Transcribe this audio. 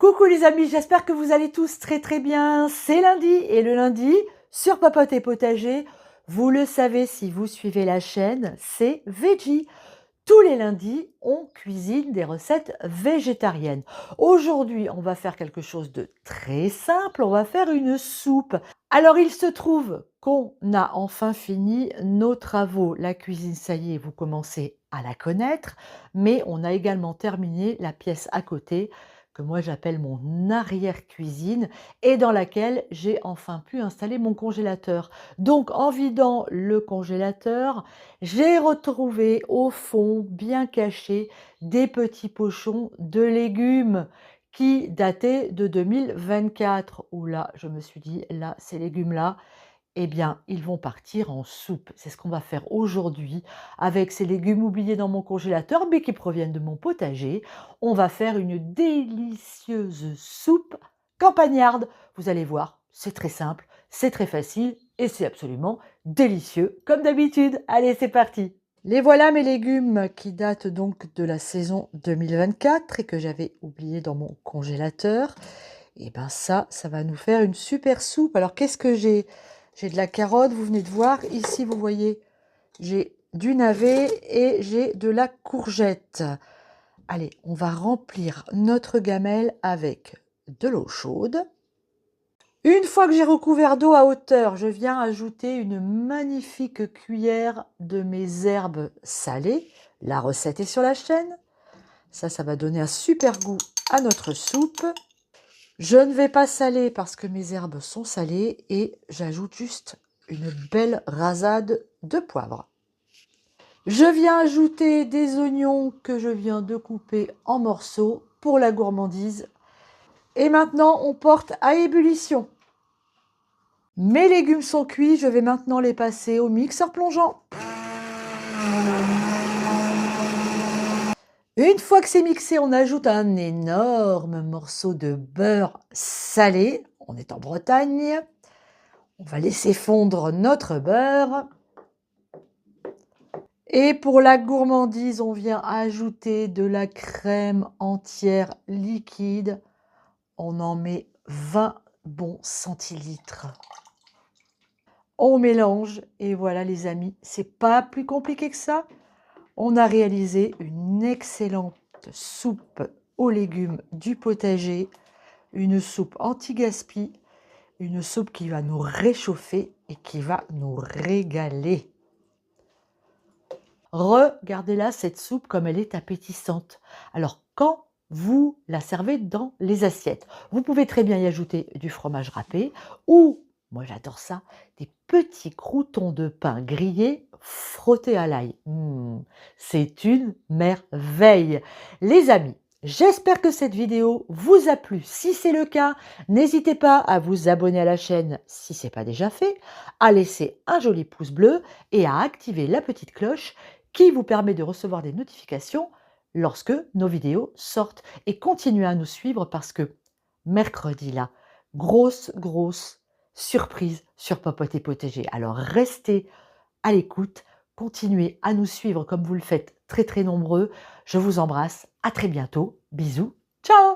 Coucou les amis, j'espère que vous allez tous très bien. C'est lundi et le lundi, sur Papote et Potager, vous le savez si vous suivez la chaîne, c'est Veggie. Tous les lundis, on cuisine des recettes végétariennes. Aujourd'hui, on va faire quelque chose de très simple, on va faire une soupe. Alors, il se trouve qu'on a enfin fini nos travaux. La cuisine, ça y est, vous commencez à la connaître, mais on a également terminé la pièce à côté, que moi j'appelle mon arrière-cuisine, et dans laquelle j'ai enfin pu installer mon congélateur. Donc, en vidant le congélateur, j'ai retrouvé au fond, bien caché, des petits pochons de légumes qui dataient de 2024. Où là, je me suis dit, là, ces légumes-là, eh bien, ils vont partir en soupe. C'est ce qu'on va faire aujourd'hui avec ces légumes oubliés dans mon congélateur, mais qui proviennent de mon potager. On va faire une délicieuse soupe campagnarde. Vous allez voir, c'est très simple, c'est très facile et c'est absolument délicieux comme d'habitude. Allez, c'est parti! Les voilà mes légumes qui datent donc de la saison 2024 et que j'avais oublié dans mon congélateur. Et bien ça va nous faire une super soupe. Alors qu'est-ce que j'ai? J'ai de la carotte, vous venez de voir. Ici, vous voyez, j'ai du navet et j'ai de la courgette. Allez, on va remplir notre gamelle avec de l'eau chaude. Une fois que j'ai recouvert d'eau à hauteur, je viens ajouter une magnifique cuillère de mes herbes salées. La recette est sur la chaîne. Ça va donner un super goût à notre soupe. Je ne vais pas saler parce que mes herbes sont salées et j'ajoute juste une belle rasade de poivre. Je viens ajouter des oignons que je viens de couper en morceaux pour la gourmandise. Et maintenant, on porte à ébullition. Mes légumes sont cuits, je vais maintenant les passer au mixeur plongeant. Une fois que c'est mixé, on ajoute un énorme morceau de beurre salé. On est en Bretagne. On va laisser fondre notre beurre. Et pour la gourmandise, on vient ajouter de la crème entière liquide. On en met 20 bons centilitres. On mélange et voilà les amis, c'est pas plus compliqué que ça. On a réalisé une excellente soupe aux légumes du potager, une soupe anti-gaspi, une soupe qui va nous réchauffer et qui va nous régaler. Regardez-la, cette soupe, comme elle est appétissante. Alors, quand vous la servez dans les assiettes, vous pouvez très bien y ajouter du fromage râpé ou, moi j'adore ça, des petits croûtons de pain grillés frottés à l'ail. C'est une merveille. Les amis, j'espère que cette vidéo vous a plu. Si c'est le cas, n'hésitez pas à vous abonner à la chaîne si ce n'est pas déjà fait, à laisser un joli pouce bleu et à activer la petite cloche qui vous permet de recevoir des notifications lorsque nos vidéos sortent. Et continuez à nous suivre parce que mercredi, là, grosse surprise sur Papote et Potager. Alors restez à l'écoute, continuez à nous suivre comme vous le faites très nombreux. Je vous embrasse, à très bientôt, bisous, ciao!